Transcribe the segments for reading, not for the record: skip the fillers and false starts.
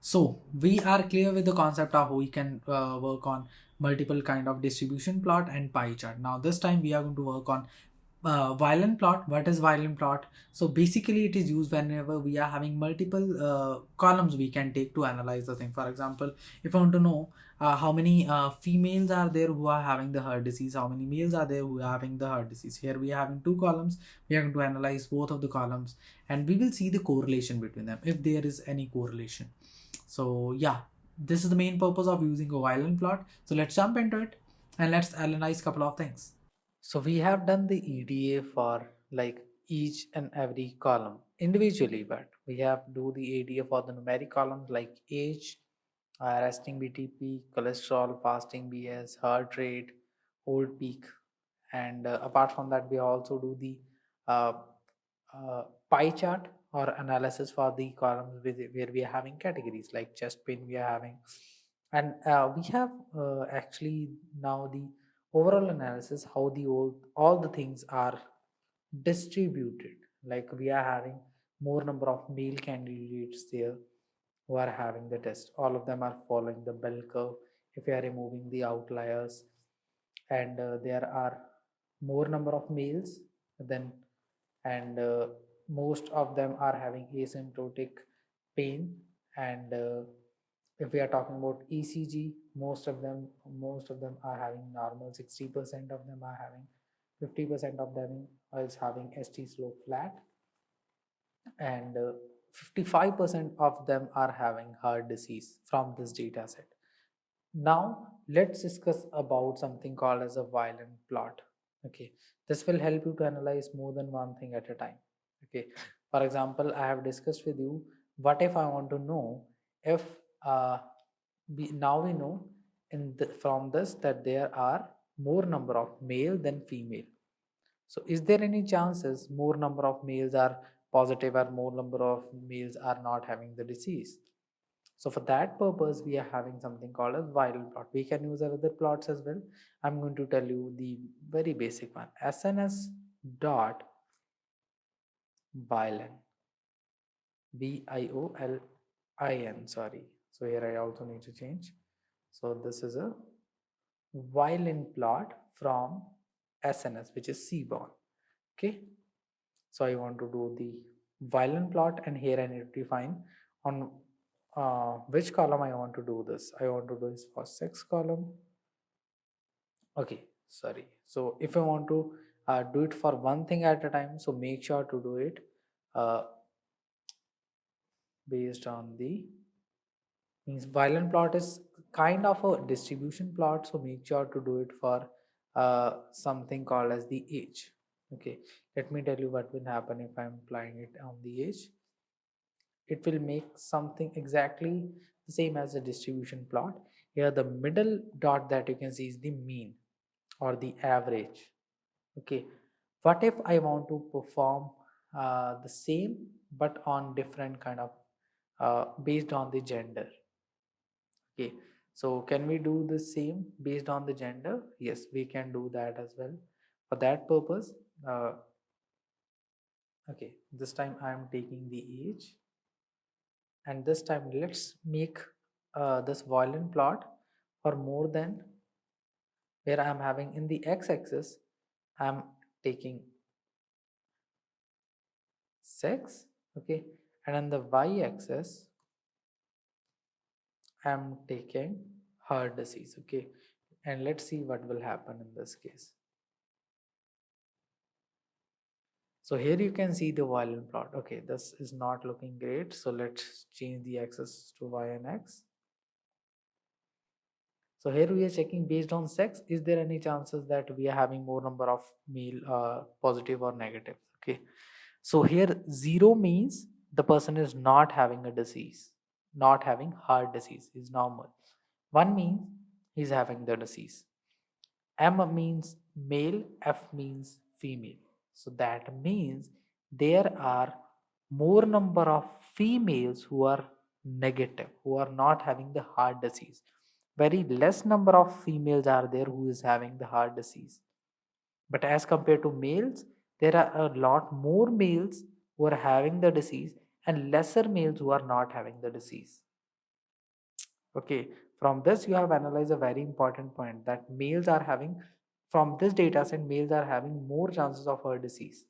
So we are clear with the concept of we can work on multiple kind of distribution plot and pie chart. Now this time we are going to work on violin plot. What is violin plot? So basically it is used whenever we are having multiple columns we can take to analyze the thing. For example, if I want to know how many females are there who are having the heart disease, how many males are there who are having the heart disease. Here we are having two columns. We are going to analyze both of the columns and we will see the correlation between them if there is any correlation. So yeah, this is the main purpose of using a violin plot. So let's jump into it and let's analyze a couple of things. So we have done the EDA for like each and every column individually, but we have do the EDA for the numeric columns like age, resting BTP, cholesterol, fasting BS, heart rate, hold peak, and apart from that, we also do the uh, pie chart or analysis for the columns where we are having categories like chest pain we are having, and we have actually now the overall analysis how the all the things are distributed. Like we are having more number of male candidates there who are having the test. All of them are following the bell curve if we are removing the outliers, and there are more number of males then, and most of them are having asymptotic pain, and if we are talking about ECG, most of them are having normal. 60% of them are having, 50% of them is having ST slope flat, and 55% of them are having heart disease from this data set. Now let's discuss about something called as a violin plot. Okay, this will help you to analyze more than one thing at a time. Okay, for example, I have discussed with you, what if I want to know if uh, now we know from this that there are more number of male than female. So is there any chances more number of males are positive or more number of males are not having the disease? So for that purpose, we are having something called a viral plot. We can use other plots as well. I'm going to tell you the very basic one. SNS dot violin. VIOLIN. Sorry. So here I also need to change. So this is a violin plot from SNS, which is Seaborn. Okay. So I want to do the violin plot, and here I need to define on which column I want to do this. I want to do this for sex column. Okay, sorry. So if I want to do it for one thing at a time, so make sure to do it uh, based on the means violin plot is kind of a distribution plot, so make sure to do it for something called as the age. Okay, let me tell you what will happen if I'm applying it on the age. It will make something exactly the same as a distribution plot. Here the middle dot that you can see is the mean or the average. Okay, what if I want to perform the same but on different kind of based on the gender? Okay, so can we do the same based on the gender? Yes, we can do that as well. For that purpose, uh, okay, this time I am taking the age, and this time let's make this violin plot for more than, where I'm having in the x-axis I'm taking sex, okay, and on the y-axis I'm taking heart disease. Okay, and let's see what will happen in this case. So here you can see the violin plot. Okay, this is not looking great, so let's change the axis to y and x. So here we are checking based on sex. Is there any chances that we are having more number of male positive or negative? Okay. So here 0 means the person is not having a disease, not having heart disease is normal. 1 means he's having the disease. M means male, F means female. So that means there are more number of females who are negative, who are not having the heart disease. Very less number of females are there who is having the heart disease. But as compared to males, there are a lot more males who are having the disease and lesser males who are not having the disease. Okay, from this you have analyzed a very important point that males are having, from this data set, males are having more chances of heart disease.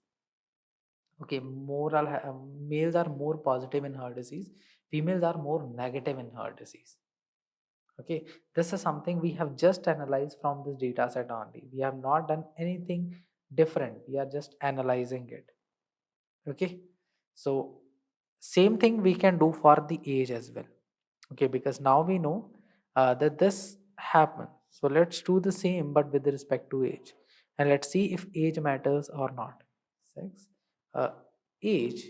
Okay, males are more positive in heart disease, females are more negative in heart disease. Okay, this is something we have just analyzed from this data set only. We have not done anything different, we are just analyzing it. Okay, so same thing we can do for the age as well. Okay, because now we know that this happens, so let's do the same but with respect to age, and let's see if age matters or not. Sex, age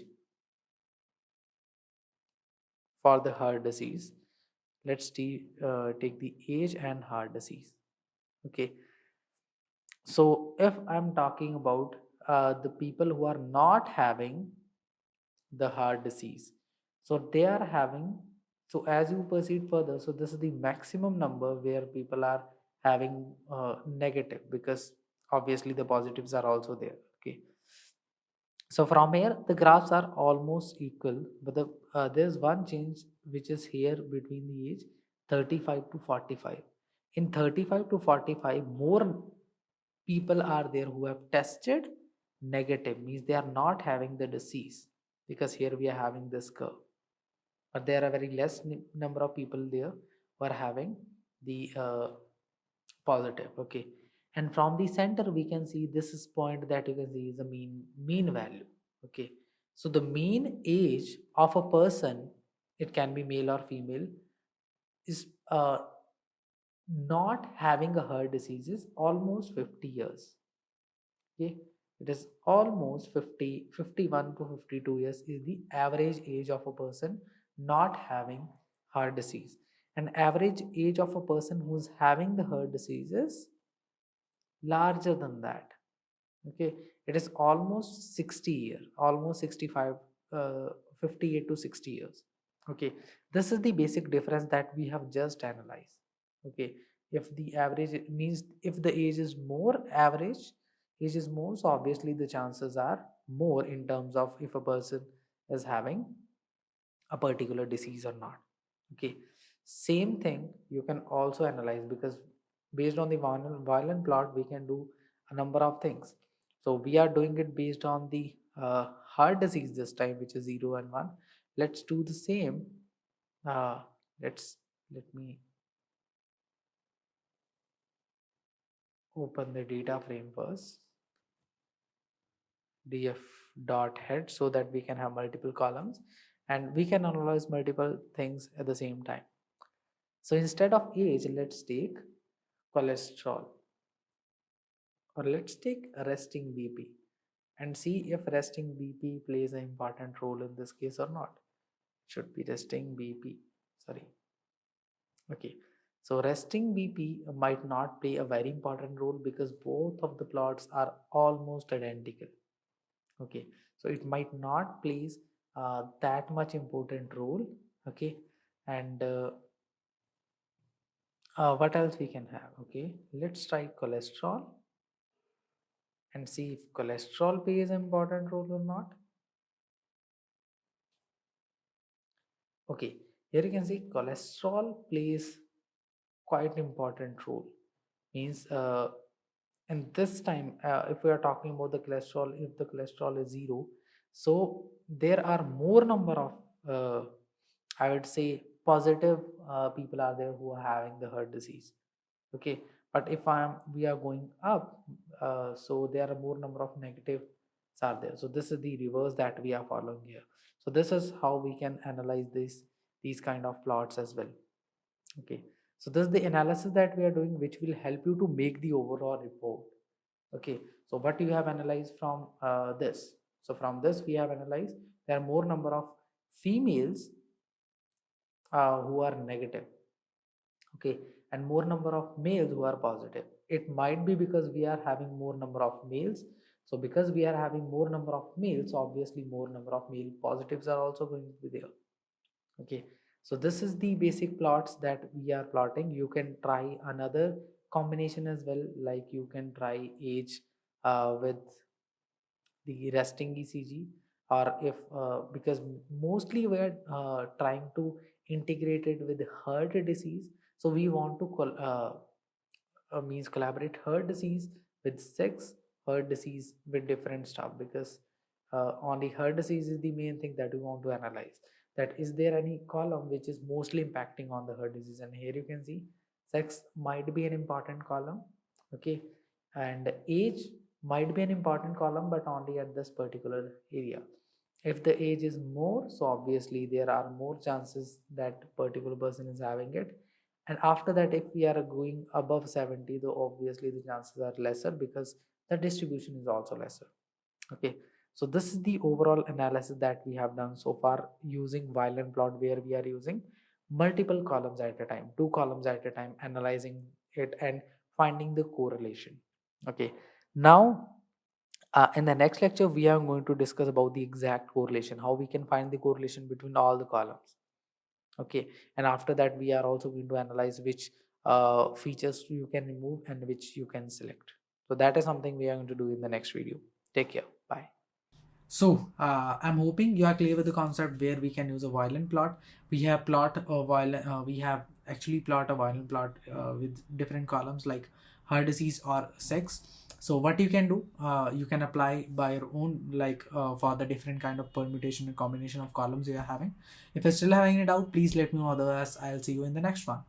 for the heart disease. Let's take the age and heart disease. Okay, so if I'm talking about the people who are not having the heart disease, so they are having, so as you proceed further, so this is the maximum number where people are having negative, because obviously the positives are also there. Okay, so from here the graphs are almost equal, but there's one change which is here between the age 35 to 45. In 35 to 45, more people are there who have tested negative, means they are not having the disease, because here we are having this curve, but there are very less number of people there who are having the positive. Okay, and from the center we can see this is point that you can see is the mean value. Okay, so the mean age of a person, it can be male or female, is not having a heart disease is almost 50 years. Okay, it is almost 51 to 52 years is the average age of a person not having heart disease, and average age of a person who's having the heart disease is larger than that. Okay, it is almost 60 year, almost 65, 58 to 60 years. Okay, this is the basic difference that we have just analyzed. Okay, if the average, it means if the age is more, average age is more, so obviously the chances are more in terms of if a person is having a particular disease or not. Okay, same thing you can also analyze, because based on the violent plot we can do a number of things. So we are doing it based on the heart disease this time, which is 0 and 1. Let's do the same. Let's let me open the data frame first, df dot head, so that we can have multiple columns and we can analyze multiple things at the same time. So instead of age, let's take cholesterol, or let's take resting BP and see if resting BP plays an important role in this case or not. Should be resting BP. Sorry. Okay. So resting BP might not play a very important role because both of the plots are almost identical. Okay. So it might not plays that much important role. Okay. And what else we can have? Okay. Let's try cholesterol and see if cholesterol plays an important role or not. Okay, here you can see cholesterol plays quite important role. Means and this time if we are talking about the cholesterol, if the cholesterol is 0, so there are more number of I would say positive people are there who are having the heart disease. Okay, but if we are going up, so there are more number of negatives are there, so this is the reverse that we are following here. So this is how we can analyze these kind of plots as well. Okay, so this is the analysis that we are doing, which will help you to make the overall report. Okay, so what you have analyzed from this, so from this we have analyzed there are more number of females who are negative. Okay, and more number of males who are positive. It might be because we are having more number of males, so because we are having more number of males, obviously more number of male positives are also going to be there. Okay, so this is the basic plots that we are plotting. You can try another combination as well, like you can try age with the resting ECG, or if because mostly we're trying to integrate it with heart disease, so we want to means collaborate heart disease with sex, heart disease with different stuff, because only heart disease is the main thing that we want to analyze, that is there any column which is mostly impacting on the heart disease. And here you can see sex might be an important column, okay, and age might be an important column, but only at this particular area. If the age is more, so obviously there are more chances that particular person is having it. And after that, if we are going above 70, though obviously the chances are lesser, because the distribution is also lesser. Okay, so this is the overall analysis that we have done so far using ViolinPlot, where we are using multiple columns at a time, two columns at a time, analyzing it and finding the correlation. Okay, now in the next lecture, we are going to discuss about the exact correlation, how we can find the correlation between all the columns. Okay, and after that, we are also going to analyze which features you can remove and which you can select. So that is something we are going to do in the next video. Take care. Bye. So I'm hoping you are clear with the concept where we can use a violin plot. We have plot a violin. We have actually plot a violin plot with different columns like heart disease or sex. So what you can do, you can apply by your own, like for the different kind of permutation and combination of columns you are having. If you're still having it out, please let me know. Otherwise, I'll see you in the next one.